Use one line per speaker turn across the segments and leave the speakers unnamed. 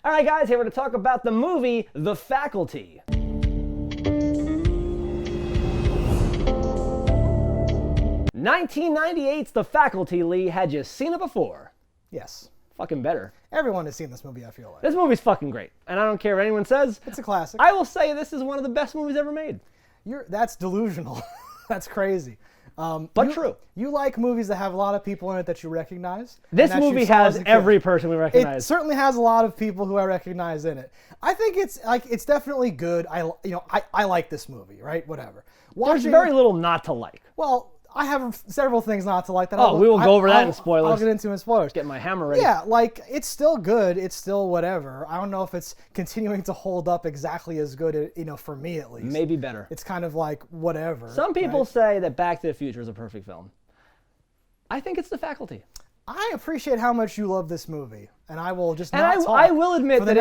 All right, guys, here we're to talk about the movie The Faculty. 1998's The Faculty, Lee. Had you seen it before?
Yes.
Fucking better.
Everyone has seen this movie, I feel like.
This movie's fucking great, and I don't care what anyone says.
It's a classic.
I will say this is one of the best movies ever made.
That's delusional. That's crazy.
But true.
You like movies that have a lot of people in it that you recognize.
This movie has every person we recognize.
It certainly has a lot of people who I recognize in it. I think it's definitely good. I like this movie, right? Whatever.
There's very little not to like.
Well, I have several things not to like that.
We will go over that in spoilers.
I'll get into in spoilers.
Get my hammer ready.
Yeah, it's still good. It's still whatever. I don't know if it's continuing to hold up exactly as good, for me at least.
Maybe better.
It's kind of like whatever.
Some people say that Back to the Future is a perfect film. I think it's The Faculty.
I appreciate how much you love this movie, and I will just
I will admit that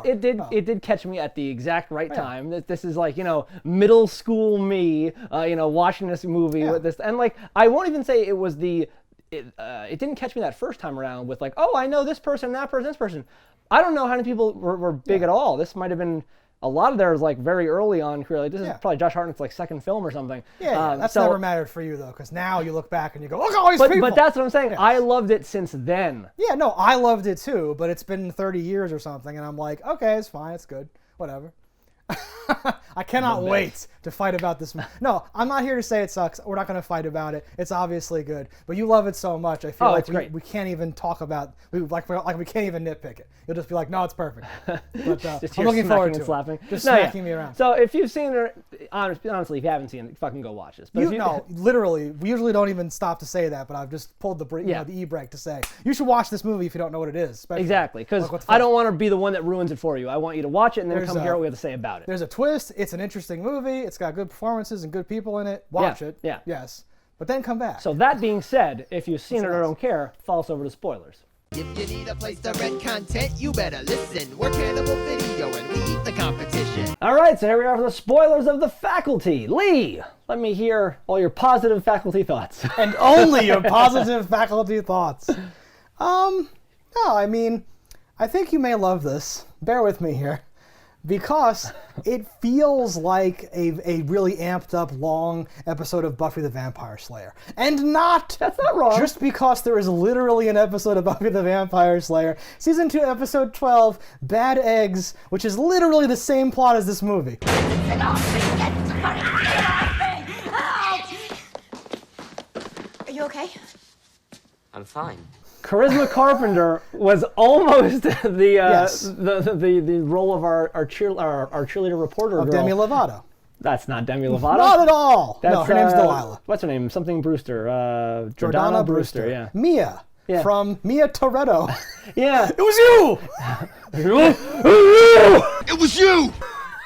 it did catch me at the exact right time. That this is like middle school me, watching this movie with this, and I won't even say it was it didn't catch me that first time around with I know this person, that person, this person. I don't know how many people were big at all. This might have been. A lot of theirs very early on career. This is probably Josh Hartnett's second film or something.
Yeah, that's never mattered for you though, because now you look back and you go, look at all these people.
But that's what I'm saying. Yes. I loved it since then.
Yeah, no, I loved it too, but it's been 30 years or something, and I'm like, okay, it's fine, it's good, whatever. I cannot wait to fight about this. No, I'm not here to say it sucks. We're not going to fight about it. It's obviously good, but you love it so much. I feel like we can't even talk about. We can't even nitpick it. You'll just be like, no, it's perfect. But I'm looking forward to
slapping.
Just smacking me around.
So if you've seen it, honestly, if you haven't seen it, fucking go watch this. But
literally, we usually don't even stop to say that, but I've just pulled the e-brake to say you should watch this movie if you don't know what it is.
Exactly, because I don't want to be the one that ruins it for you. I want you to watch it and then come hear what we have to say about it.
There's a twist. It's an interesting movie. It's got good performances and good people in it. Watch it.
Yeah.
Yes. But then come back.
So that being said, if you've seen it or don't care, follow us over to spoilers.
If you need a place to rent content, you better listen. We're Cannibal Video and we eat the competition.
All right, so here we are for the spoilers of The Faculty. Lee, let me hear all your positive faculty thoughts.
And only your positive faculty thoughts. No, I think you may love this. Bear with me here. Because it feels like a really amped up long episode of Buffy the Vampire Slayer. And
that's not wrong.
Just because there is literally an episode of Buffy the Vampire Slayer, Season 2, Episode 12, Bad Eggs, which is literally the same plot as this movie.
Are you okay?
I'm fine.
Charisma Carpenter was almost the role of our cheerleader reporter girl.
Demi Lovato.
That's not Demi Lovato.
Not at all. No, her name's Delilah.
What's her name? Something Brewster. Jordana Brewster. Yeah.
Mia. Yeah. From Mia Toretto.
Yeah.
It was you.
It was you.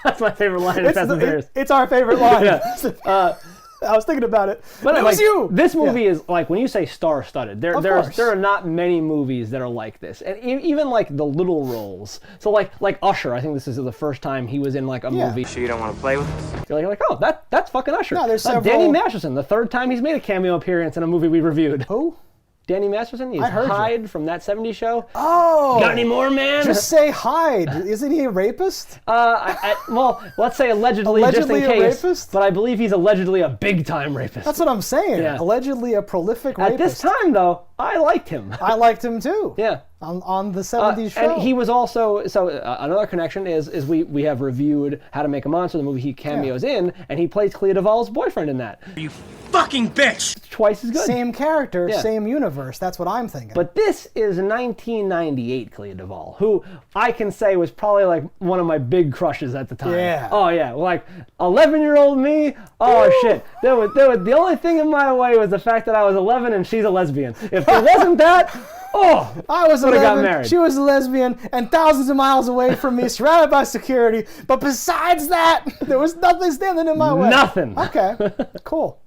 That's my favorite line in Fast and Furious.
It's our favorite line.
Yeah.
I was thinking about it.
But
it was you.
This movie is when you say star-studded. There are not many movies that are like this, and even the little roles. So like Usher, I think this is the first time he was in a movie.
Sure you don't want to play with us?
You're like, oh, that's fucking Usher.
No, there's several.
Danny Masterson, the third time he's made a cameo appearance in a movie we reviewed.
Who?
Danny Masterson, he's Hyde from that 70s show.
Oh!
Got any more, man?
Just say Hyde. Isn't he a rapist?
Well, let's say allegedly just in case.
A rapist?
But I believe he's allegedly a big-time rapist.
That's what I'm saying.
Yeah.
Allegedly a prolific rapist.
At this time, though, I liked him.
I liked him, too.
Yeah.
On the 70s show.
And he was also, another connection is we have reviewed How to Make a Monster, the movie he cameos in, and he plays Clea Duvall's boyfriend in that.
You fucking bitch!
Twice as good.
Same character, same universe. That's what I'm thinking.
But this is 1998 Clea Duvall, who I can say was probably one of my big crushes at the time.
Yeah.
Oh yeah, 11-year-old me. Oh Woo! Shit. The only thing in my way was the fact that I was 11 and she's a lesbian. If there wasn't that. Oh,
I was 11,
got married.
She was a lesbian, and thousands of miles away from me, surrounded by security. But besides that, there was nothing standing in my way.
Nothing.
Okay, cool.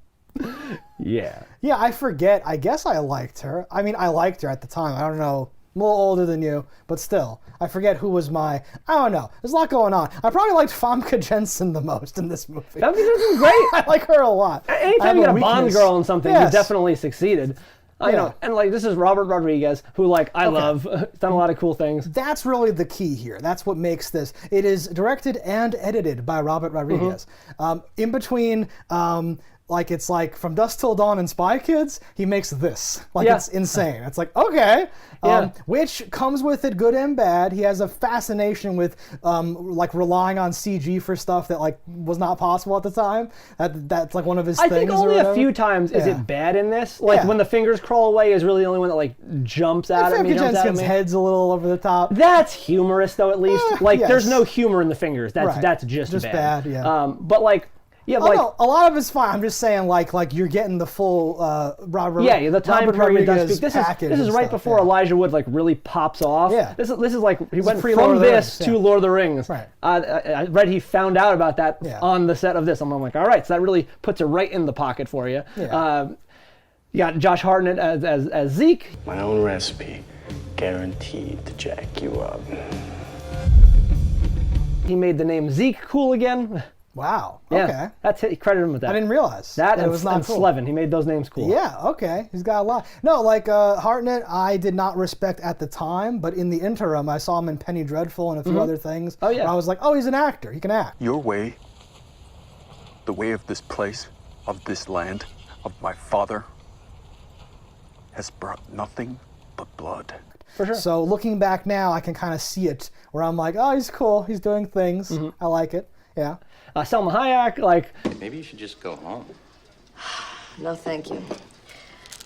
Yeah.
Yeah, I forget. I guess I liked her. I liked her at the time. I don't know. I'm a little older than you, but still. I forget who was I don't know. There's a lot going on. I probably liked Famke Jensen the most in this movie.
Famke Jensen's great.
I like her a lot.
Anytime you get a Bond girl in something, you definitely succeeded. You know, and like this is Robert Rodriguez, who like I love. He's done a lot of cool things.
That's really the key here. That's what makes this. It is directed and edited by Robert Rodriguez. In between. Like it's like From Dusk Till Dawn and Spy Kids, he makes this. Like it's insane. It's like, okay. Which comes with it good and bad. He has a fascination with like relying on CG for stuff that like was not possible at the time. That's like one of his things.
I think only a few times is it bad in this. Like when the fingers crawl away is really the only one that like jumps out at me.
Jensen's head's a little over the top.
That's humorous though, at least. There's no humor in the fingers. That's just
bad.
But like. Yeah,
like, no, a lot of it's fine. I'm just saying, like you're getting the full Robert.
Yeah, the time period does speak. This is right before Elijah Wood like really pops off.
Yeah,
this is like he went from this to Lord of the Rings.
Right.
I read he found out about that on the set of this. I'm like, all right, so that really puts it right in the pocket for you.
Yeah.
You got Josh Hartnett as Zeke.
My own recipe, guaranteed to jack you up.
He made the name Zeke cool again.
Wow.
Yeah,
okay.
That's it. Credit him with that.
I didn't realize
that.
It was not cool.
Slevin. He made those names cool.
Yeah. Okay. He's got a lot. No, like Hartnett, I did not respect at the time, but in the interim, I saw him in Penny Dreadful and a few other things.
Oh yeah.
I was like, oh, he's an actor. He can act.
Your way, the way of this place, of this land, of my father, has brought nothing but blood.
For sure.
So looking back now, I can kind of see it where I'm like, oh, he's cool. He's doing things. I like it. Yeah.
Selma Hayek, like...
Maybe you should just go home.
No, thank you.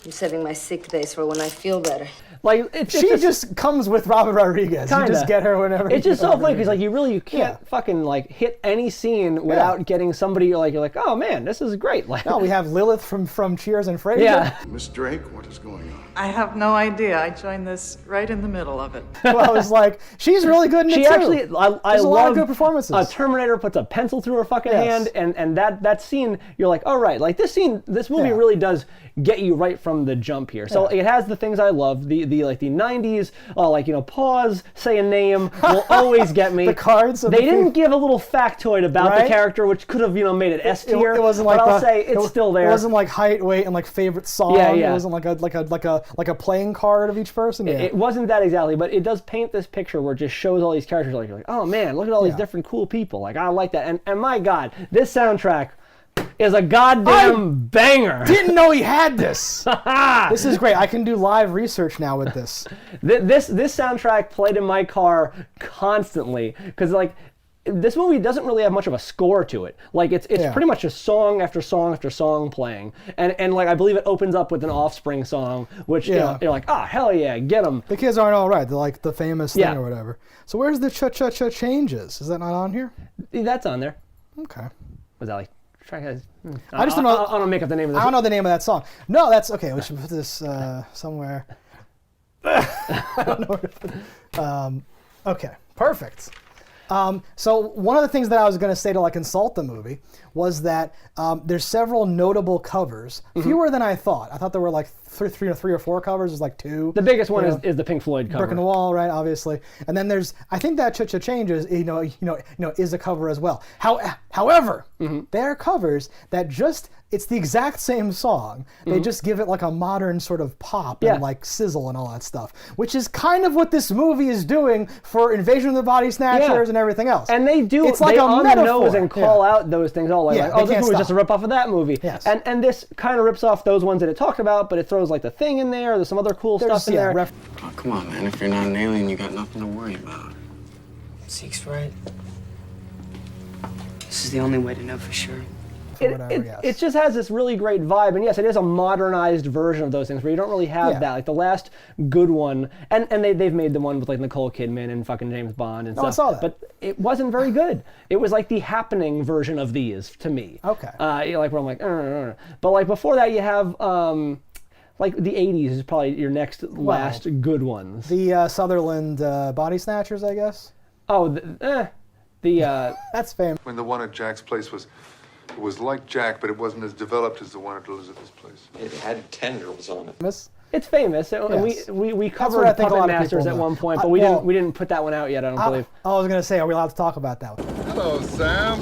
I'm saving my sick days for when I feel better.
Like
she just comes with Robert Rodriguez.
Kinda.
You just get her whenever.
It's just so funny because like you can't fucking like hit any scene without getting somebody you're like, oh man, this is great. Like,
no, we have Lilith from Cheers and Frasier.
Yeah.
Miss Drake, what is going on?
I have no idea. I joined this right in the middle of it.
Well, I was like, she's really good in it too.
She actually, I
love a lot of good performances.
A Terminator puts a pencil through her fucking hand, and that scene, you're like, all right, like this movie really does get you right from the jump here. So it has the things I love, the like the 90s, like pause, say a name will always get me.
The cards.
They didn't give a little factoid about the character, which could have made it S tier.
It wasn't like
but I'll say it's still there.
It wasn't like height, weight, and like favorite song.
Yeah, yeah.
It wasn't like a playing card of each person. Yeah.
It wasn't that exactly, but it does paint this picture where it just shows all these characters. Like you're like, oh man, look at all these different cool people. Like I like that, and my God, this soundtrack is a goddamn banger.
Didn't know he had this. This is great. I can do live research now with this.
This soundtrack played in my car constantly because like this movie doesn't really have much of a score to it. Like it's pretty much just song after song after song playing, and like I believe it opens up with an Offspring song, which you're like, hell yeah, get them.
The kids aren't all right. They're like the famous thing or whatever. So where's the cha-cha-cha changes? Is that not on here?
That's on there.
Okay.
Was that like?
I just don't know.
I don't make up the name of this.
I don't know the name of that song. No, that's okay. We should put this somewhere. I don't know where to put it. Okay, perfect. So one of the things that I was going to say to like insult the movie was that there's several notable covers, fewer than I thought. I thought there were like three or four covers. There's like two.
The biggest one is the Pink Floyd cover.
Brick in the Wall, right? Obviously, and then there's I think that Cha-Cha Changes, is a cover as well. However, there are covers that just it's the exact same song. They just give it like a modern sort of pop and like sizzle and all that stuff, which is kind of what this movie is doing for Invasion of the Body Snatchers and everything else.
And they do
it's like
they
a
on
metaphor.
The nose and call out those things all like, oh, this movie's just a rip off of that movie.
Yes.
And this kind of rips off those ones that it talked about, but it throws like the Thing in there. There's some other cool stuff in there.
Oh, come on, man. If you're not an alien, you got nothing to worry about.
Zeke's right. This is the only way to know for sure.
It just has this really great vibe, and yes, it is a modernized version of those things where you don't really have that. Like the last good one, and they've made the one with like Nicole Kidman and fucking James Bond and stuff.
I saw that.
But it wasn't very good. It was like the Happening version of these to me.
Okay.
Like where I'm like, but like before that you have like the 80s is probably your next last good ones.
The Sutherland Body Snatchers, I guess.
Oh,
that's famous.
When the one at Jack's place was like Jack, but it wasn't as developed as the one at Elizabeth's place.
It had tendrils on it.
It's famous.
Yes.
We covered Puppet Masters at one point, but we didn't put that one out yet. I don't believe.
I was gonna say, are we allowed to talk about that one?
Hello, Sam.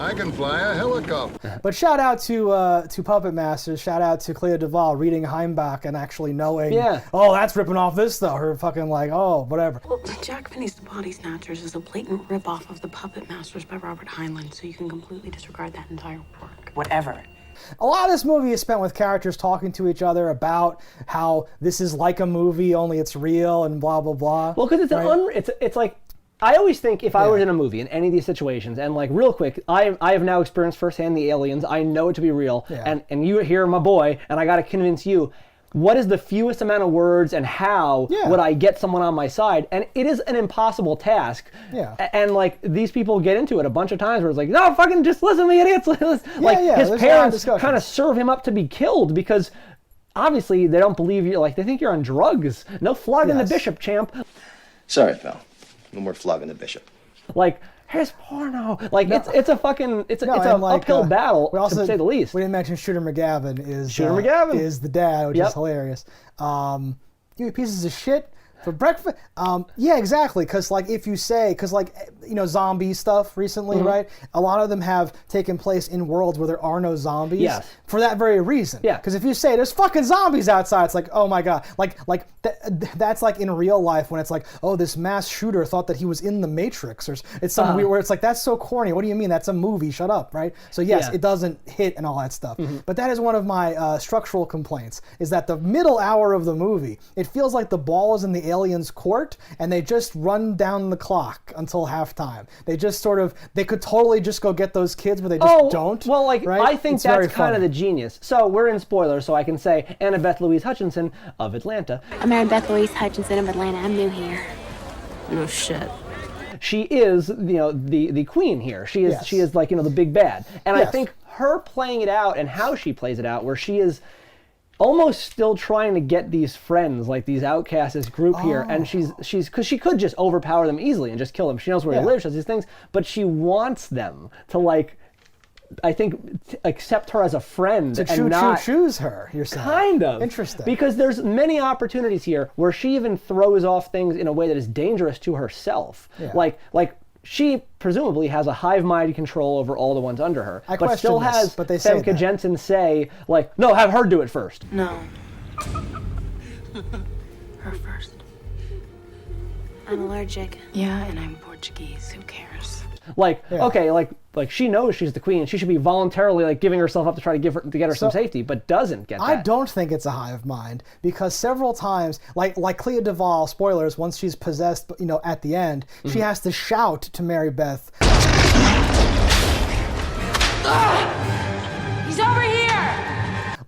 I can fly a helicopter.
But shout out to Puppet Masters. Shout out to Clea Duvall reading Heimbach and actually knowing, oh, that's ripping off this though. Her fucking like, oh, whatever.
Well, Jack Finney's The Body Snatchers is a blatant ripoff of The Puppet Masters by Robert Heinlein, so you can completely disregard that entire work.
Whatever.
A lot of this movie is spent with characters talking to each other about how this is like a movie, only it's real and blah, blah, blah.
Well, because it's like, I always think if I was in a movie in any of these situations, and like real quick, I have now experienced firsthand the aliens. I know it to be real, and you here, my boy, and I got to convince you. What is the fewest amount of words, and how would I get someone on my side? And it is an impossible task.
Yeah.
And like these people get into it a bunch of times where it's like, no, fucking just listen to me, idiots. Like his parents kind of serve him up to be killed because obviously they don't believe you. Like they think you're on drugs. No flogging the bishop, champ.
Sorry, pal. No more flogging the bishop.
Like. Here's porno. Like it's a fucking it's an uphill battle to say the least.
We didn't mention Shooter McGavin is the dad, which is hilarious. You pieces of shit for breakfast. Yeah, exactly. Because like if you say, because like zombie stuff recently, right? A lot of them have taken place in worlds where there are no zombies.
Yes.
For that very reason. Yeah. Because if you say there's fucking zombies outside, it's like, oh my god, that's like in real life when it's like, oh, this mass shooter thought that he was in the Matrix, or it's some weird where it's like, that's so corny. What do you mean? That's a movie. Shut up, right? So yes, it doesn't hit and all that stuff. But that is one of my structural complaints. Is that the middle hour of the movie, it feels like the ball is in the aliens' court and they just run down the clock until halftime. They just they could totally just go get those kids, but they just don't.
Well, like
right?
I think that's kind of the genius. So we're in spoilers, so I can say Annabeth Louise Hutchinson of Atlanta.
I'm Annabeth Louise Hutchinson of Atlanta. I'm new here.
No shit.
She is, the queen here. She is like, the big bad. And I think her playing it out and how she plays it out, where she is almost still trying to get these friends, like these outcasts, this group here, and she's because she could just overpower them easily and just kill them. She knows where they live, she does these things, but she wants them to like, I think, accept her as a friend
to choose her. You're saying
kind of
interesting
because there's many opportunities here where she even throws off things in a way that is dangerous to herself. Yeah. Like she presumably has a hive mind control over all the ones under her, but still has Femke Jensen say like, no, have her do it first.
No. Her first.
I'm allergic.
Yeah, and I'm Portuguese. Who cares?
Like, okay, like she knows she's the queen. She should be voluntarily like giving herself up to try to get her some safety, but doesn't get that.
I don't think it's a hive mind because several times, like Clea Duvall, spoilers, once she's possessed, at the end, she has to shout to Mary Beth.
He's over here!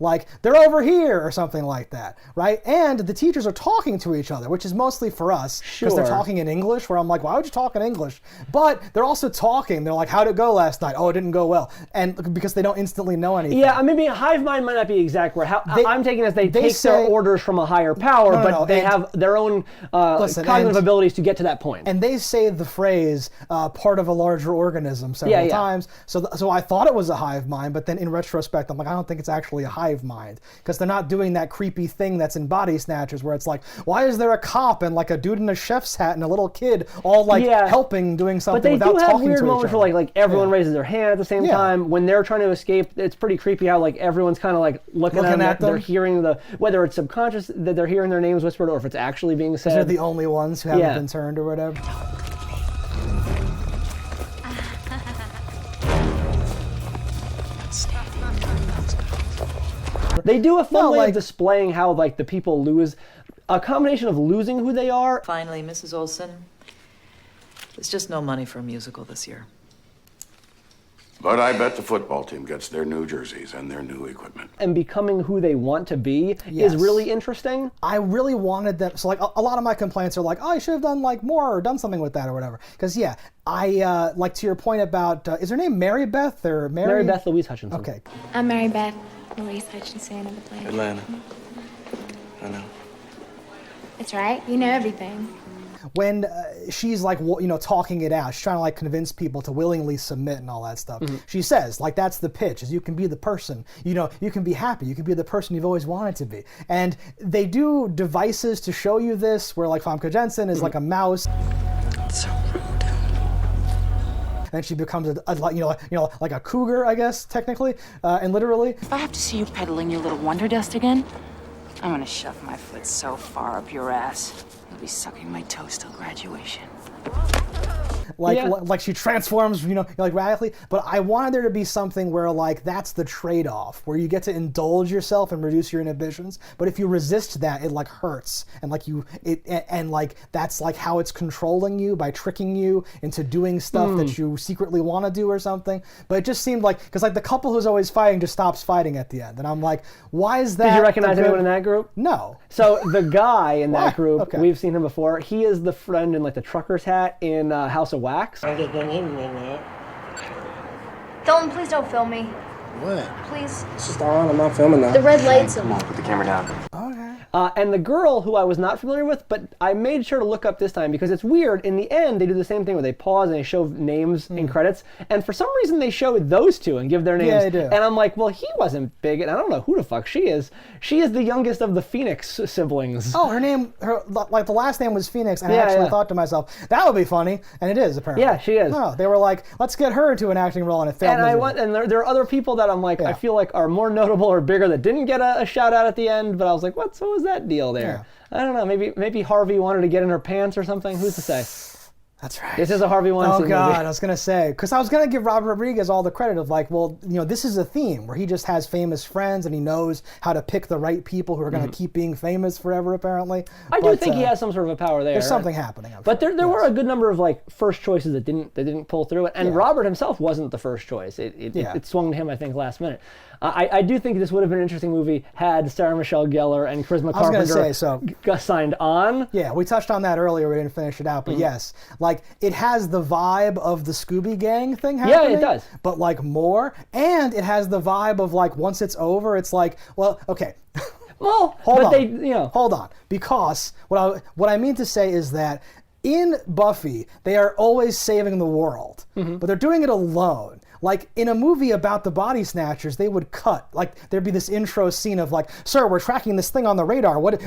Like, they're over here, or something like that, right? And the teachers are talking to each other, which is mostly for us, because they're talking in English, where I'm like, why would you talk in English? But they're also talking. They're like, how'd it go last night? Oh, it didn't go well. And because they don't instantly know anything.
Yeah, maybe hive mind might not be exact word. I'm taking it as they take their orders from a higher power, they have their own cognitive abilities to get to that point.
And they say the phrase, part of a larger organism several times. So I thought it was a hive mind, but then in retrospect, I'm like, I don't think it's actually a hive mind, because they're not doing that creepy thing that's in Body Snatchers where it's like, why is there a cop and like a dude in a chef's hat and a little kid all like helping doing something without talking to each other? But they do have weird moments where like everyone raises their hand at the same time when they're trying to escape. It's pretty creepy how like everyone's kind of like looking at them. They're hearing whether it's subconscious that they're hearing their names whispered or if it's actually being said. They're the only ones who haven't been turned or whatever.
They do a fun way of displaying how like the people lose, a combination of losing who they are.
Finally, Mrs. Olsen, there's just no money for a musical this year.
But I bet the football team gets their new jerseys and their new equipment.
And becoming who they want to be is really interesting.
I really wanted them, so like a lot of my complaints are like, oh, I should have done like more or done something with that or whatever. Because I like to your point about, is her name Mary Beth or Mary?
Mary Beth Louise Hutchinson.
Okay.
I'm Mary Beth Louise Hutchinson of Atlanta.
Atlanta. I know.
That's right. You know everything.
When she's like, talking it out, she's trying to like convince people to willingly submit and all that stuff. She says, like, that's the pitch, is you can be the person, you can be happy, you can be the person you've always wanted to be. And they do devices to show you this, where like Famke Jensen is like a mouse.
It's so rude.
then she becomes like a cougar, I guess, technically and literally.
If I have to see you peddling your little wonder dust again, I'm gonna shove my foot so far up your ass, you'll be sucking my toes till graduation.
Like she transforms, like radically. But I wanted there to be something where like that's the trade-off, where you get to indulge yourself and reduce your inhibitions. But if you resist that, it like hurts, and like that's like how it's controlling you by tricking you into doing stuff that you secretly want to do or something. But it just seemed like because like the couple who's always fighting just stops fighting at the end, and I'm like, why is that?
Did you recognize anyone in that group?
No.
So the guy in that group, we've seen him before. He is the friend in like the trucker's hat in House of Wax.
Dylan, please don't film me.
What?
Please.
It's just on. I'm not filming that.
The red lights.
Come on, put the camera down.
Okay.
And the girl who I was not familiar with, but I made sure to look up this time because it's weird. In the end, they do the same thing where they pause and they show names in credits. And for some reason, they show those two and give their names.
Yeah, they do.
And I'm like, well, he wasn't big, and I don't know who the fuck she is. She is the youngest of the Phoenix siblings.
Oh, like the last name was Phoenix, and I actually thought to myself, that would be funny, and it is apparently.
Yeah, she is.
Oh, they were like, let's get her into an acting role, and it failed.
And there are other people that I'm like, I feel like are more notable or bigger that didn't get a shout out at the end, but I was like, what was that deal there?
Yeah.
I don't know. Maybe Harvey wanted to get in her pants or something. Who's to say?
That's right.
This is a Harvey Weinstein movie.
Oh God, I was gonna say, because I was gonna give Robert Rodriguez all the credit of like, well, this is a theme where he just has famous friends and he knows how to pick the right people who are gonna keep being famous forever. Apparently,
I do think he has some sort of a power there.
There's something happening.
But there were a good number of like first choices that didn't pull through, and Robert himself wasn't the first choice. It swung to him, I think, last minute. I do think this would have been an interesting movie had Sarah Michelle Gellar and Charisma Carpenter signed on.
Yeah, we touched on that earlier. We didn't finish it out, but yes, like it has the vibe of the Scooby Gang thing happening.
Yeah, it does.
But like more, and it has the vibe of like once it's over, it's like, well, okay.
Well,
hold on, because what I mean to say is that in Buffy, they are always saving the world, but they're doing it alone. Like in a movie about the body snatchers, they would cut. Like there'd be this intro scene of like, "Sir, we're tracking this thing on the radar. What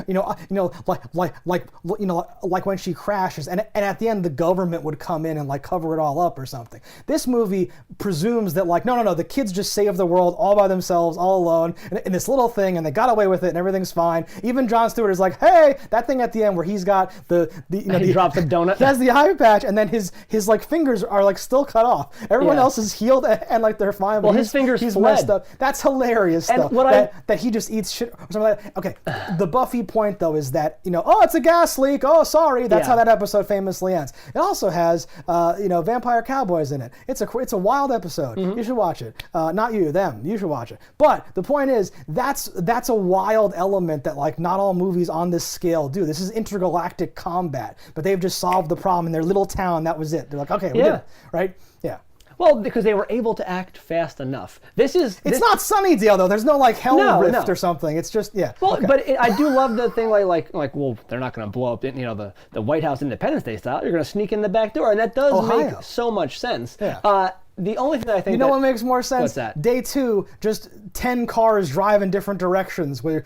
like when she crashes," and at the end the government would come in and like cover it all up or something. This movie presumes that like, no, the kids just saved the world all by themselves, all alone, in this little thing, and they got away with it, and everything's fine. Even Jon Stewart is like, "Hey, that thing at the end where he's got
he drops a donut.
He has the eye patch, and then his like fingers are like still cut off. Everyone else is healed and like they're fine.
Well, his fingers
he's
fled.
Messed up. That's hilarious
and
stuff. That he just eats shit or something like that. Okay, the Buffy point though is that oh, it's a gas leak. Oh, sorry. That's how that episode famously ends. It also has vampire cowboys in it. It's a wild episode. You should watch it. Not you, them. You should watch it. But the point is that's a wild element that like not all movies on this scale do. This is intergalactic combat, but they've just solved the problem in their little town. That was it. They're like, okay, we did it, right? Yeah.
Well, because they were able to act fast enough. It's
not Sunnydale though. There's no like hell rift or something. It's just
Well, okay. But I do love the thing like well, they're not going to blow up the White House Independence Day style. You're going to sneak in the back door, and that does make so much sense.
Yeah.
The only thing I think
what makes more sense?
What's that?
Day 2, just 10 cars drive in different directions with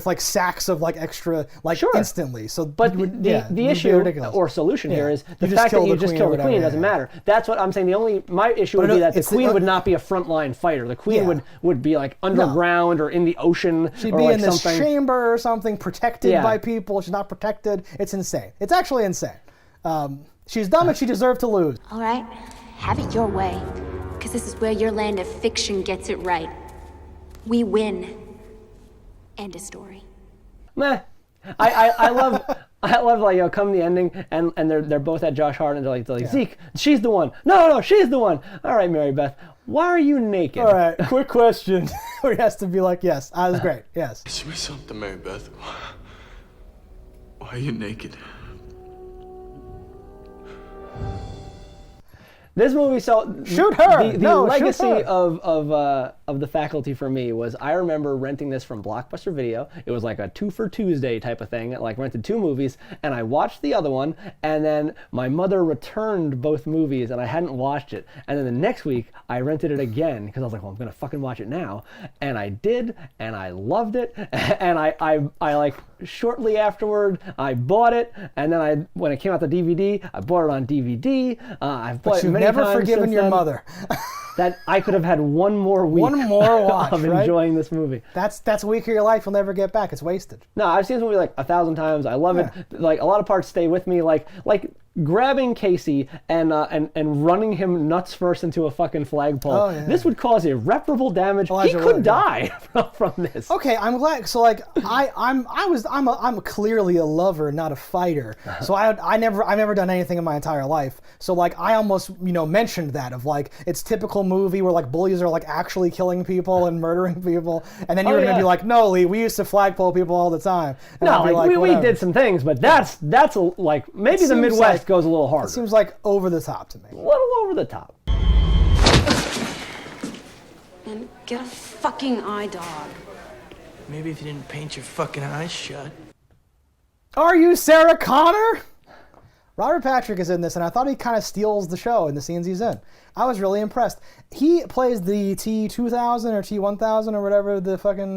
like sacks of like extra instantly. So
the issue or solution here is the fact that you just kill the queen doesn't matter. That's what I'm saying. My issue would be that the queen would not be a frontline fighter. The queen would be like underground or in the ocean.
She'd
or
be
like
in this
something.
chamber or something, protected by people. She's not protected. It's insane. It's actually insane. She's dumb and she deserved to lose.
All right. Have it your way, because this is where your land of fiction gets it right. We win. End of story.
Meh. I love like come the ending and they're both at Josh Hart and they're like Zeke, she's the one. No, she's the one. All right, Mary Beth, why are you naked?
All right, quick question. Where he has to be like, yes, that was great. Yes.
Ask me something, Mary Beth. Why are you naked?
This movie,
shoot her.
The legacy of of the faculty for me was I remember renting this from Blockbuster Video. It was like a 2 for Tuesday type of thing. Like rented 2 movies, and I watched the other one, and then my mother returned both movies, and I hadn't watched it. And then the next week I rented it again because I was like, well, I'm gonna fucking watch it now, and I did, and I loved it. And I like shortly afterward I bought it, and then when it came out the DVD, I bought it on DVD. I've bought it many times. But you've never
forgiven your mother.
That I could have had one more week
watch,
of
right?
enjoying this movie.
That's a week of your life you'll never get back. It's wasted.
No, I've seen this movie like 1,000 times. I love it. Like a lot of parts stay with me. Like grabbing Casey and running him nuts first into a fucking flagpole.
Oh, yeah.
This would cause irreparable damage. He could die from this.
Okay, I'm glad. So like I'm clearly a lover, not a fighter. So I've never done anything in my entire life. So like I almost mentioned that of like it's typical movie where like bullies are like actually killing people and murdering people, and then you're gonna be like, no, Lee, we used to flagpole people all the time. And
no, like we did some things, but that's like maybe the Midwest goes a little harder.
It seems like over the top to me.
A little over the top.
And get a fucking eye dog.
Maybe if you didn't paint your fucking eyes shut.
Are you Sarah Connor? Robert Patrick is in this, and I thought he kind of steals the show in the scenes he's in. I was really impressed. He plays the T-2000 or T-1000 or whatever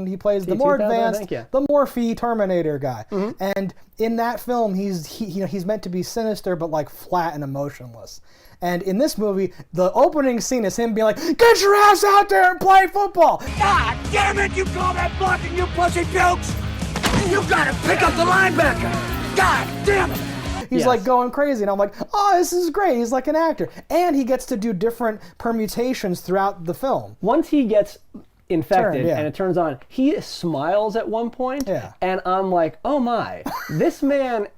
he plays the more advanced, the Morphe Terminator guy. Mm-hmm. And in that film, he's meant to be sinister, but like flat and emotionless. And in this movie, the opening scene is him being like, get your ass out there and play football.
God damn it, you call that blocking, you pussy pukes? You gotta pick up the linebacker. God damn it.
He's like going crazy, and I'm like, oh, this is great. He's like an actor. And he gets to do different permutations throughout the film.
Once he gets infected and it turns on, he smiles at one point, and I'm like, oh my, this man,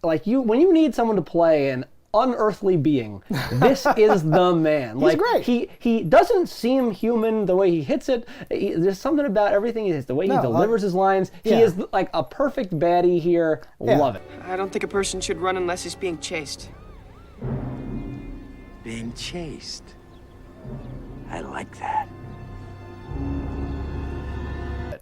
like when you need someone to play an unearthly being, this is the man.
He's great.
He doesn't seem human the way he hits it. There's something about everything. The way he delivers his lines. He is like a perfect baddie here. Love it.
I don't think a person should run unless he's being chased.
Being chased. I like that.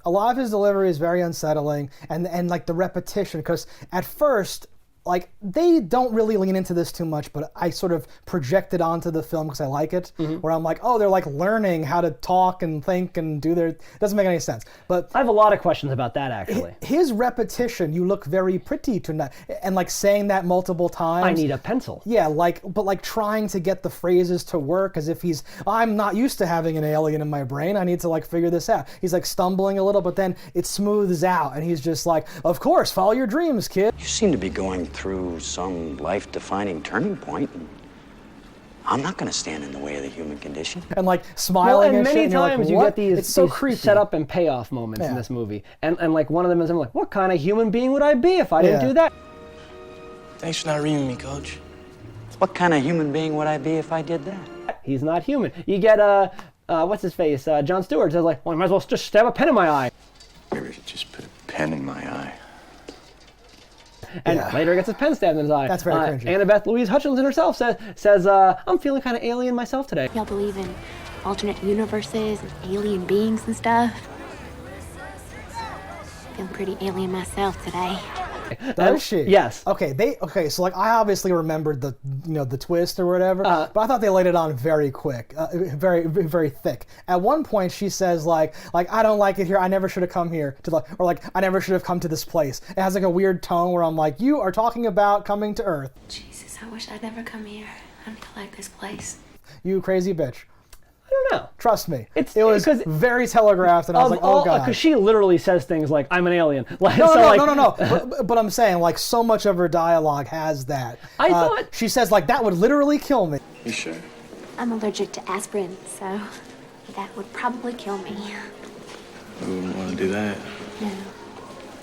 A lot of his delivery is very unsettling, and like the repetition, because at first, like, they don't really lean into this too much, but I sort of project it onto the film because I like it, where I'm like, oh, they're like learning how to talk and think and do their... It doesn't make any sense. But
I have a lot of questions about that, actually.
His repetition, you look very pretty tonight, and like saying that multiple times.
I need a pencil.
Yeah, but trying to get the phrases to work as if I'm not used to having an alien in my brain. I need to like figure this out. He's like stumbling a little, but then it smooths out, and he's just like, of course, follow your dreams, kid.
You seem to be going through some life-defining turning point, and I'm not going to stand in the way of the human condition.
And like smiling
and
and
many
shit,
times
like,
you get these,
it's so creepy.
Set up and payoff moments in this movie, and like one of them is I'm like, what kind of human being would I be if I didn't do that?
Thanks for not reaming me, Coach.
What kind of human being would I be if I did that?
He's not human. You get what's his face? Jon Stewart says like, well, I might as well just stab a pen in my eye.
Maybe I should just put a pen in my eye.
And later he gets his pen stabbed in his eye.
That's very cringy.
Annabeth Louise Hutchinson herself says I'm feeling kind of alien myself today.
Y'all believe in alternate universes and alien beings and stuff? Feeling pretty alien myself today.
Does she?
Yes.
Okay, so like I obviously remembered the twist or whatever, but I thought they laid it on very quick, very, very thick. At one point she says like I don't like it here, I never should have come here or I never should have come to this place. It has like a weird tone where I'm like, you are talking about coming to Earth.
Jesus, I wish I'd never come here. I don't like this place.
You crazy bitch.
I don't know.
Trust me. It was very telegraphed, and I was like, oh, God.
Because she literally says things like, I'm an alien. Like,
no. But I'm saying, like, so much of her dialogue has that.
I thought...
She says, like, that would literally kill me.
You sure?
I'm allergic to aspirin, so that would probably kill me.
I wouldn't want to do that.
No.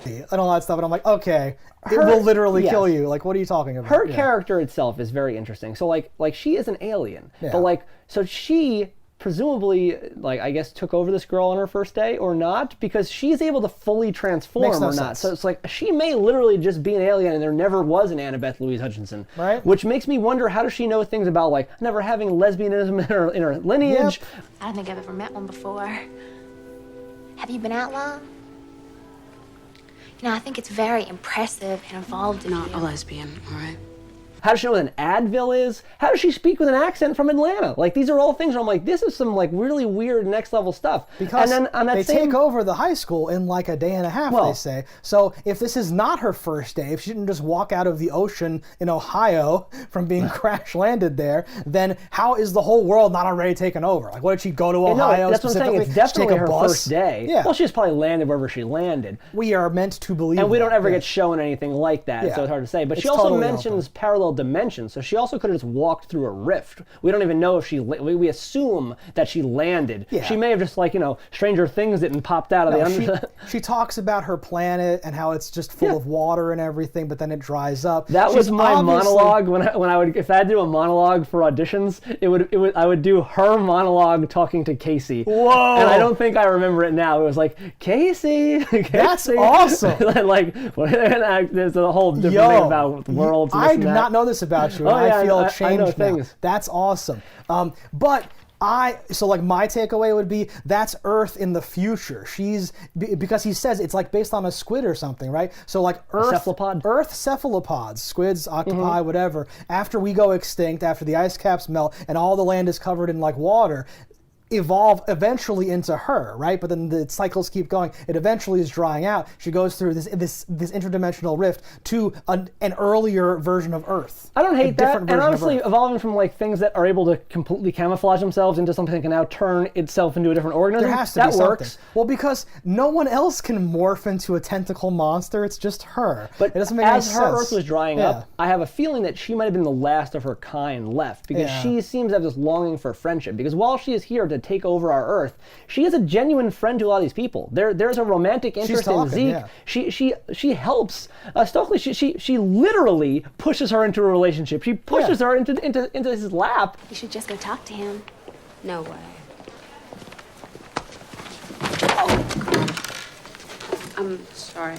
And all that stuff, and I'm like, okay, it will literally kill you. Like, what are you talking about?
Her character itself is very interesting. So, like she is an alien. Yeah. But, like, so she presumably, like, I guess took over this girl on her first day or not, because she's able to fully transform
Makes no
or not.
sense.
So it's like, she may literally just be an alien and there never was an Annabeth Louise Hutchinson.
Right.
Which makes me wonder, how does she know things about, like, never having lesbianism in her lineage?
Yep.
I don't think I've ever met one before. Have you been out long? You know, I think it's very impressive and evolved.
Not a lesbian, all right?
How does she know what an Advil is? How does she speak with an accent from Atlanta? Like, these are all things where I'm like, this is some, like, really weird next level stuff.
Because
and then on that
they
same...
take over the high school in like a day and a half, they say. So if this is not her first day, if she didn't just walk out of the ocean in Ohio from being crash landed there, then how is the whole world not already taken over? Like, what did she go to Ohio
that's what I'm saying. It's definitely her first day.
Yeah.
Well, she's probably landed wherever she landed.
We are meant to believe
and we don't
that,
ever
yeah.
get shown anything like that,
Yeah.
so it's hard to say. But
It's
she also
totally
mentions parallel dimensions, so she also could have just walked through a rift. We don't even know if we assume that she landed.
Yeah.
She may have just, like, Stranger Things it and popped out of the under.
She talks about her planet and how it's just full of water and everything, but then it dries up.
That was my monologue when I would, if I had to do a monologue for auditions, I would do her monologue talking to Casey.
Whoa!
And I don't think I remember it now. It was like, Casey.
That's awesome.
And like, there's a whole different thing about worlds.
I did not know this about you. And I feel changed
I know
now.
things.
That's awesome. So my takeaway would be that's Earth in the future. Because he says it's like based on a squid or something, right? So like Earth cephalopods, squids, octopi, whatever. After we go extinct, after the ice caps melt and all the land is covered in like water, evolve eventually into her, right? But then the cycles keep going. It eventually is drying out. She goes through this interdimensional rift to an earlier version of Earth.
I don't hate that. And honestly, evolving from like things that are able to completely camouflage themselves into something that can now turn itself into a different organism.
There has to
that
be
works.
Something. Well, because no one else can morph into a tentacle monster. It's just her.
But
it doesn't make
as
any
her
sense.
Earth was drying up, I have a feeling that she might have been the last of her kind left, because she seems to have this longing for friendship. Because while she is here to take over our Earth, she is a genuine friend to a lot of these people. There's a romantic interest in Zeke. Yeah. She helps Stokely. She literally pushes her into a relationship. She pushes her into his lap.
You should just go talk to him.
No way.
I'm sorry.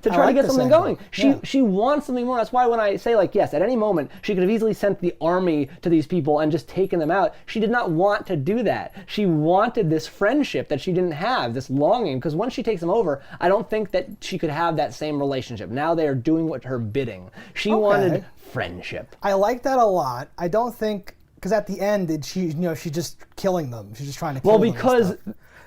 To try to get something going. She wants something more. That's why when I say, like, yes, at any moment, she could have easily sent the army to these people and just taken them out. She did not want to do that. She wanted this friendship that she didn't have, this longing, because once she takes them over, I don't think that she could have that same relationship. Now they are doing what her bidding. She wanted friendship.
I like that a lot. I don't think, because at the end, she's just killing them. She's just trying to kill them.
Well, because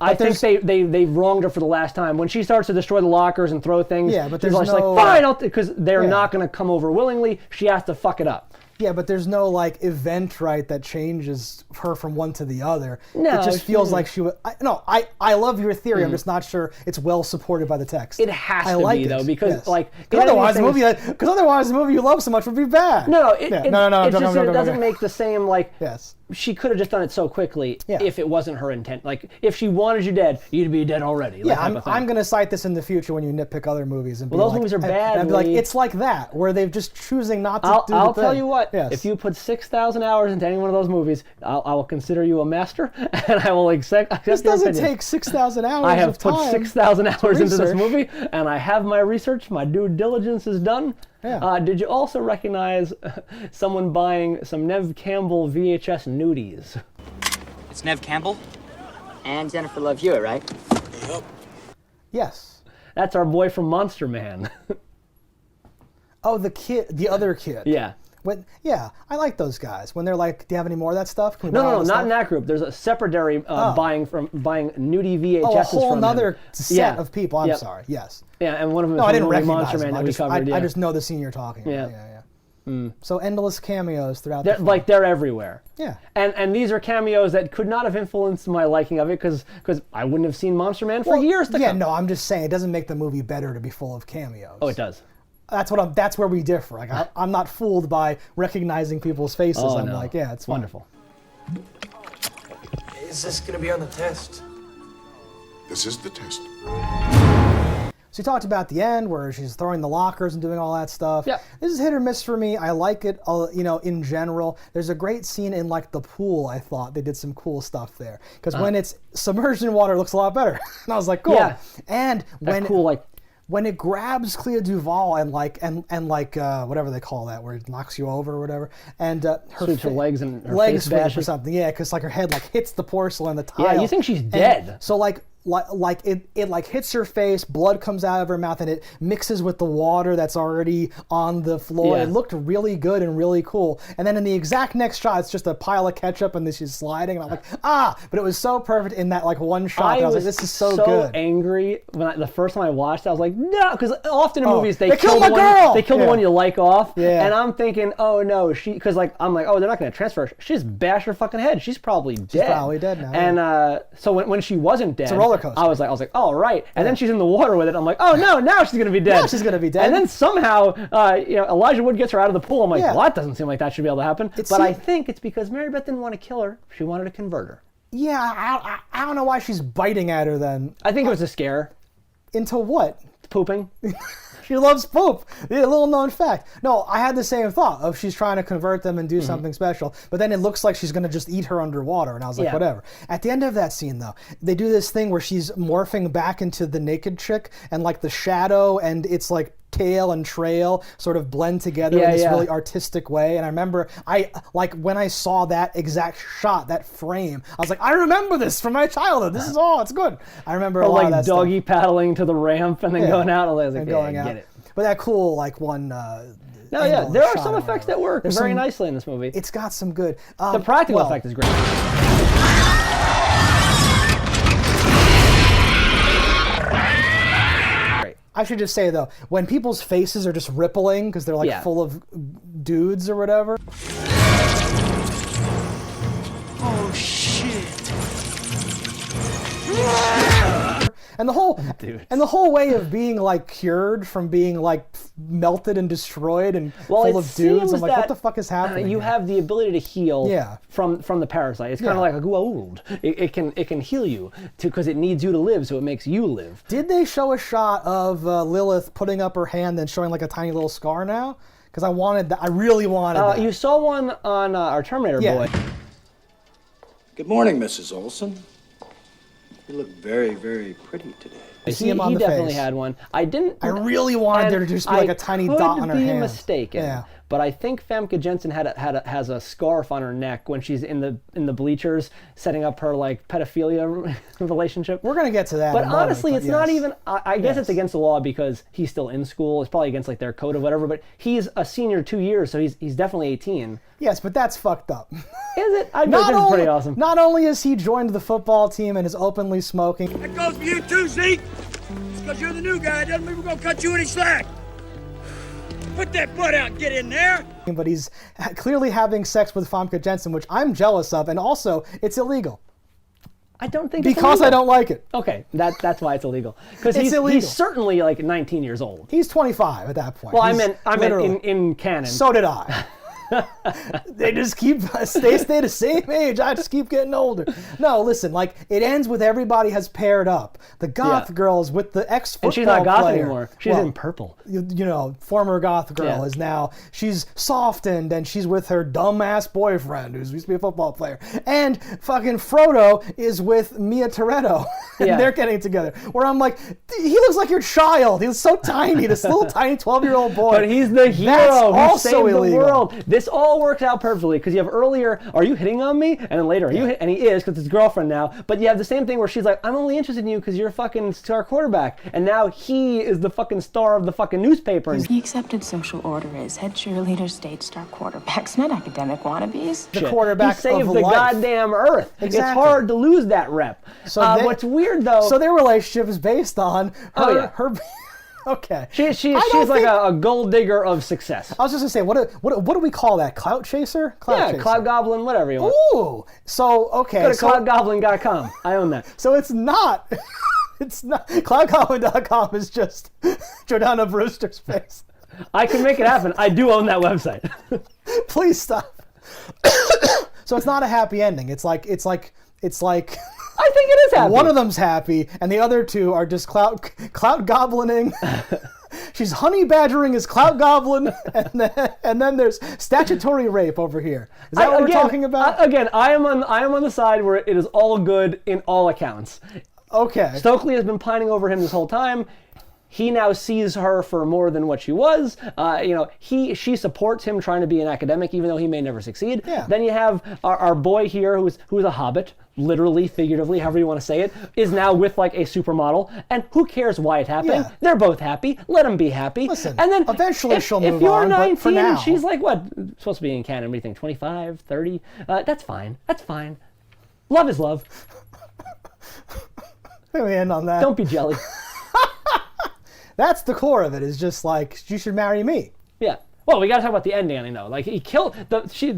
I think they wronged her for the last time. When she starts to destroy the lockers and throw things,
but
she's like, fine, because they're not going to come over willingly. She has to fuck it up.
Yeah, but there's no like event, right, that changes her from one to the other.
No,
it just feels like she would. I love your theory. I'm just not sure it's well supported by the text.
It has to be though, because like
otherwise the movie you love so much would be bad.
No, it doesn't make the same like.
Yes.
She could have just done it so quickly if it wasn't her intent. Like, if she wanted you dead, you'd be dead already.
Yeah, I'm going to cite this in the future when you nitpick other movies. And
those movies are bad.
And I'd be like, it's like that, where they've just choosing not to do the thing.
I'll tell you what, if you put 6,000 hours into any one of those movies, I will consider you a master, and I will accept
This doesn't take 6,000 hours
I have
put
6,000 hours into this movie, and I have my research, my due diligence is done.
Yeah.
Did you also recognize someone buying some Nev Campbell VHS nudies?
It's Nev Campbell? And Jennifer Love Hewitt, right?
Yep. Yes.
That's our boy from Monster Man.
Oh, the other kid.
Yeah.
I like those guys. When they're like, do you have any more of that stuff?
No, not in that group. There's a separate buying nudie VHSs from
a whole
them.
Other set of people. I'm sorry. Yes.
Yeah, and one of them
I didn't
recognize
Monster Man
that we covered.
I just know the scene you're talking about. Yeah. So endless cameos throughout the film.
They're everywhere.
Yeah.
And these are cameos that could not have influenced my liking of it, because I wouldn't have seen Monster Man for years to come.
Yeah, no, I'm just saying it doesn't make the movie better to be full of cameos.
Oh, it does.
That's where we differ. Like I'm not fooled by recognizing people's faces. I'm like, yeah, it's
wonderful.
Is this gonna be on the test?
This is the test.
So you talked about the end where she's throwing the lockers and doing all that stuff.
Yeah.
This is hit or miss for me. I like it, in general. There's a great scene in like the pool. I thought they did some cool stuff there because when it's submerged in water, it looks a lot better. And I was like, cool. Yeah. And when it grabs Clea Duvall and whatever they call that, where it knocks you over or whatever, and her
legs and her
legs
face bashes
or something, yeah, because like her head like hits the porcelain, the tile.
Yeah, you think she's dead.
And so it hits her face, blood comes out of her mouth, and it mixes with the water that's already on the floor.
Yeah.
It looked really good and really cool. And then in the exact next shot, it's just a pile of ketchup and then she's sliding, and I'm like, but it was so perfect in that like one shot. I was like, this is so good.
Angry when the first time I watched it, I was like, no, because often in movies they
kill the girl.
They kill the one you like off,
and
I'm thinking, oh no, because I'm like, oh, they're not going to transfer her. She just bashed her fucking head. She's probably dead.
She's probably dead now.
And so when she wasn't dead,
it's a roller coaster.
I was like, oh right. And then she's in the water with it. I'm like, oh no, now she's gonna be dead.
Now she's gonna be dead.
And then somehow, Elijah Wood gets her out of the pool. I'm like, well, that doesn't seem like that should be able to happen. I think it's because Mary Beth didn't want to kill her. She wanted to convert her.
Yeah, I don't know why she's biting at her then.
I think it was a scare.
Into what?
Pooping.
She loves poop. Yeah, little known fact. No, I had the same thought of she's trying to convert them and do something special, but then it looks like she's going to just eat her underwater, and I was like, whatever. At the end of that scene, though, they do this thing where she's morphing back into the naked chick, and like the shadow and it's like tail and trail sort of blend together in this really artistic way. And I remember when I saw that exact shot, that frame, I was like, I remember this from my childhood. This is it's good. I remember a lot of that stuff.
Doggy paddling to the ramp and then going out. I was like,
going out.
Get it.
But that cool one.
There are some effects that work very nicely in this movie.
It's got some good.
The practical effect is great.
I should just say though, when people's faces are just rippling because they're like full of dudes or whatever.
Oh shit!
And the whole way of being like cured from being like melted and destroyed and full of dudes. I'm like, what the fuck is happening?
You have the ability to heal from the parasite. It's kind of like a goa'uld. It can heal you because it needs you to live, so it makes you live.
Did they show a shot of Lilith putting up her hand and showing like a tiny little scar now? Because I wanted that. I really wanted that.
You saw one on our Terminator boy.
Good morning, Mrs. Olson. You look very, very pretty today.
See him on the
definitely
face.
had one.
I really wanted there to just be like a tiny dot on her hand.
I could be mistaken, but I think Famke Jensen has a scarf on her neck when she's in the bleachers setting up her like pedophilia relationship.
We're gonna get to that.
But honestly, it's not even. I guess it's against the law because he's still in school. It's probably against like their code or whatever. But he's a senior 2 years, so he's definitely 18.
Yes, but that's fucked up.
Is it? I bet this is pretty awesome.
Not only has he joined the football team and is openly smoking.
That goes for you too, Zeke. Just because you're the new guy doesn't mean we're gonna cut you any slack. Put that butt out and get in there.
But he's clearly having sex with Famke Jensen, which I'm jealous of, and also it's illegal.
I don't think
because I don't like it.
Okay, that's why it's illegal. Because he's certainly like 19 years old.
He's 25 at that point.
Well, I meant in canon.
So did I. They just keep stay the same age. I just keep getting older. No, listen, like it ends with everybody has paired up. The goth girl is with the ex-football player.
And she's not goth anymore. She's in purple.
You know, former goth girl is now, she's softened and she's with her dumbass boyfriend who used to be a football player. And fucking Frodo is with Mia Toretto. And they're getting together. Where I'm like, he looks like your child. He's so tiny, this little tiny 12-year-old boy.
But he's the hero who saved the world. This all works out perfectly because you have earlier, are you hitting on me? And then later, and he is because it's his girlfriend now. But you have the same thing where she's like, I'm only interested in you because you're a fucking star quarterback. And now he is the fucking star of the fucking newspaper.
The accepted social order is head cheerleader, stage star quarterbacks, not academic wannabes.
The quarterback
he saved
of
the
life.
Goddamn earth.
Exactly.
It's hard to lose that rep. So what's weird though.
So their relationship is based on her. Okay.
She's like a gold digger of success.
I was just gonna say, what do we call that? Clout chaser? Clout chaser.
Cloud Goblin, whatever you want.
Ooh. So okay.
Go to cloudgoblin.com. I own that.
So it's not. It's not. Cloudgoblin.com is just Jordana Brewster's face.
I can make it happen. I do own that website.
Please stop. So it's not a happy ending. It's like
I think it is happy.
One of them's happy, and the other two are just clout goblining. She's honey badgering his clout goblin, and then there's statutory rape over here. Is that what we're talking about?
Again, I am on the side where it is all good in all accounts.
Okay.
Stokely has been pining over him this whole time. He now sees her for more than what she was. She supports him trying to be an academic, even though he may never succeed.
Yeah.
Then you have our boy here, who's a hobbit, literally, figuratively, however you want to say it, is now with like a supermodel, and who cares why it's happening?
Yeah.
They're both happy. Let them be happy.
Listen,
and then
eventually she'll move
if you're
on,
19
but for now,
and she's like what supposed to be in canon? What do you think? 25, 30? That's fine. That's fine. Love is love.
Let me end on that.
Don't be jelly.
That's the core of it. Is just like you should marry me.
Yeah. Well, we gotta talk about the ending, I know. Like, he killed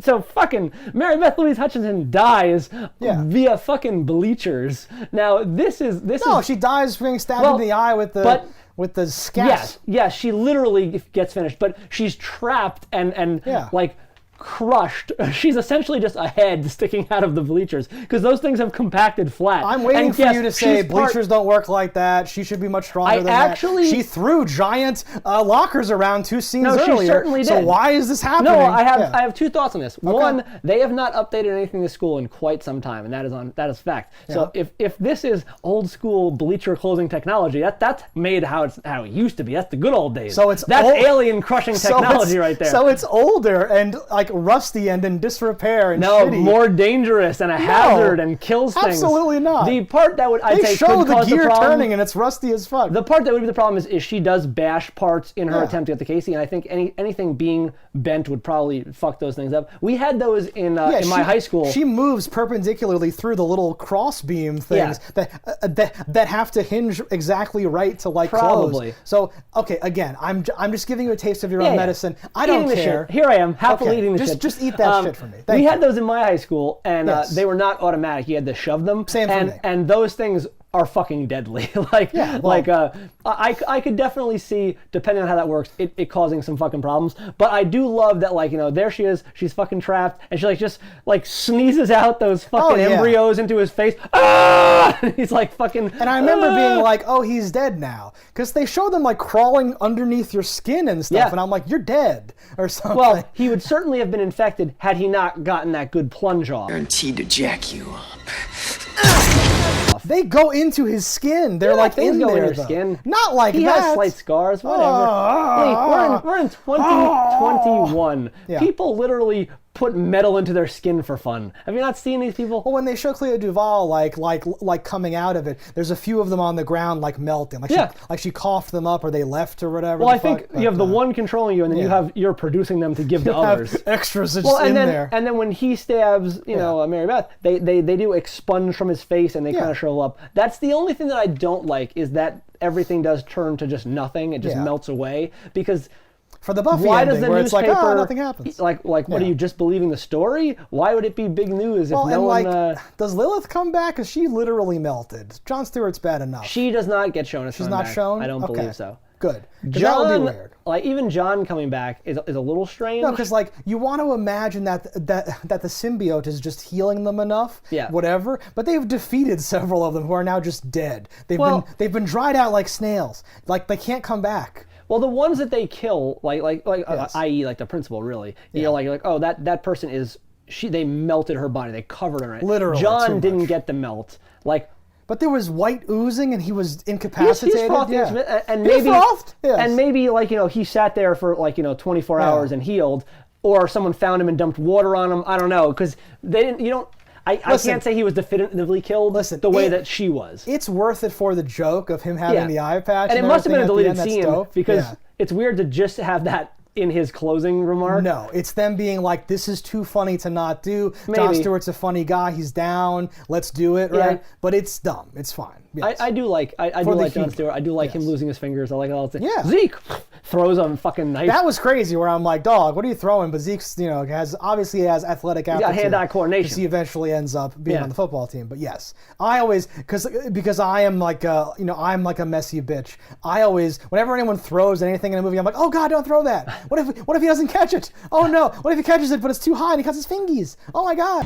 so fucking Mary Beth Louise Hutchinson dies via fucking bleachers. Now, this is
she dies being stabbed in the eye with the scat.
Yes, she literally gets finished, but she's trapped and like crushed. She's essentially just a head sticking out of the bleachers because those things have compacted flat.
I'm waiting for you to say bleachers don't work like that. She should be much stronger than that. She threw giant lockers around 2 scenes earlier.
She certainly did.
So why is this happening?
No, I have 2 thoughts on this. Okay. One, they have not updated anything in the school in quite some time, and that is fact. Yeah. So if this is old school bleacher closing technology, that's made how it used to be. That's the good old days.
So
that's alien crushing technology right there.
So it's older and like rusty and in disrepair and shitty.
More dangerous and a hazard and kills things.
Absolutely not.
The part that would I'd say
show
could
the
cause
gear
the problem,
turning and it's rusty as fuck.
The part that would be the problem is she does bash parts in her attempt to get the Casey, and I think anything being bent would probably fuck those things up. We had those in my high school.
She moves perpendicularly through the little cross beam things that have to hinge exactly right to like
probably.
Close. So okay, again, I'm just giving you a taste of your own medicine. I don't care.
Here I am, happily eating the shit.
Just eat that shit for me.
We had those in my high school, and they were not automatic. You had to shove them.
Same for me.
And those things are fucking deadly. I could definitely see, depending on how that works, it causing some fucking problems. But I do love that, there she is, she's fucking trapped, and she just sneezes out those fucking embryos into his face. Ah! He's like fucking.
And I remember being like, oh, he's dead now, because they show them crawling underneath your skin and stuff, and I'm like, you're dead or something.
Well, he would certainly have been infected had he not gotten that good plunge off.
Guaranteed to jack you up.
They go into his skin. They're in
go
there.
In your skin.
Not like
he
that.
He has slight scars. Whatever. We're in 2021. People literally put metal into their skin for fun. Have you not seen these people?
Well, when they show Clea Duvall like coming out of it, there's a few of them on the ground melting. She coughed them up or they left or whatever.
Well, I think you have the one controlling you, and then you're producing them to give to others.
Extras in there.
And then when he stabs, Mary Beth, they do expunge from his face and they kind of shrivel up. That's the only thing that I don't like is that everything does turn to just nothing. It just melts away because.
For the Buffy
why
ending,
does the
where
newspaper,
it's nothing happens.
What are you just believing the story? Why would it be big news if no one?
Does Lilith come back? Because she literally melted. Jon Stewart's bad enough.
She does not get shown as
she's not
back.
shown.
I don't believe so.
Good.
John,
that would be weird.
Even John coming back is a little strange.
No, because you want to imagine that the symbiote is just healing them enough.
Yeah.
Whatever. But they've defeated several of them who are now just dead. They've been dried out like snails. They can't come back.
Well, the ones that they kill, i.e., the principal, really, that person is they melted her body, they covered her. Right?
Literally,
John didn't get the melt,
But there was white oozing, and he was incapacitated.
He's frothy, and maybe he sat there for 24 hours and healed, or someone found him and dumped water on him. I don't know, because they didn't. You don't. I can't say he was definitively killed the way that she was.
It's worth it for the joke of him having the eye patch.
And it must have been a deleted scene because it's weird to just have that in his closing remark.
No, it's them being like, this is too funny to not do. Jon Stewart's a funny guy. He's down. Let's do it, right? But it's dumb. It's fine. Yes.
I do like Jon Stewart. I do like him losing his fingers. I like all that. Yeah. Zeke throws a fucking knife.
That was crazy. Where I'm like, dog, what are you throwing? But Zeke's, obviously has athletic aptitude.
He's got hand-eye coordination.
He eventually ends up being on the football team. But yes, I always because I am I'm like a messy bitch. I always, whenever anyone throws anything in a movie, I'm like, oh god, don't throw that. What if he doesn't catch it? Oh no. What if he catches it but it's too high and he cuts his fingies? Oh my god.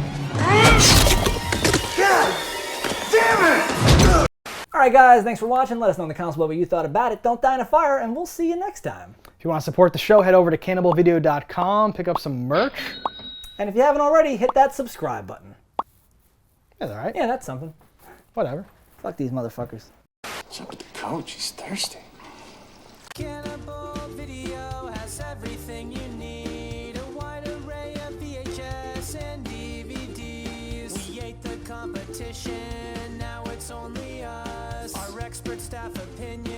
damn it!
Alright guys, thanks for watching. Let us know in the comments below what you thought about it. Don't die in a fire, and we'll see you next time.
If you want to support the show, head over to cannibalvideo.com, pick up some merch.
And if you haven't already, hit that subscribe button.
That's alright.
Yeah, that's something.
Whatever.
Fuck these motherfuckers.
What's up with the coach? He's thirsty.
Cannibal Video has everything you need. A wide array of VHS and DVDs. We ate the competition, now it's only us. Our expert staff opinion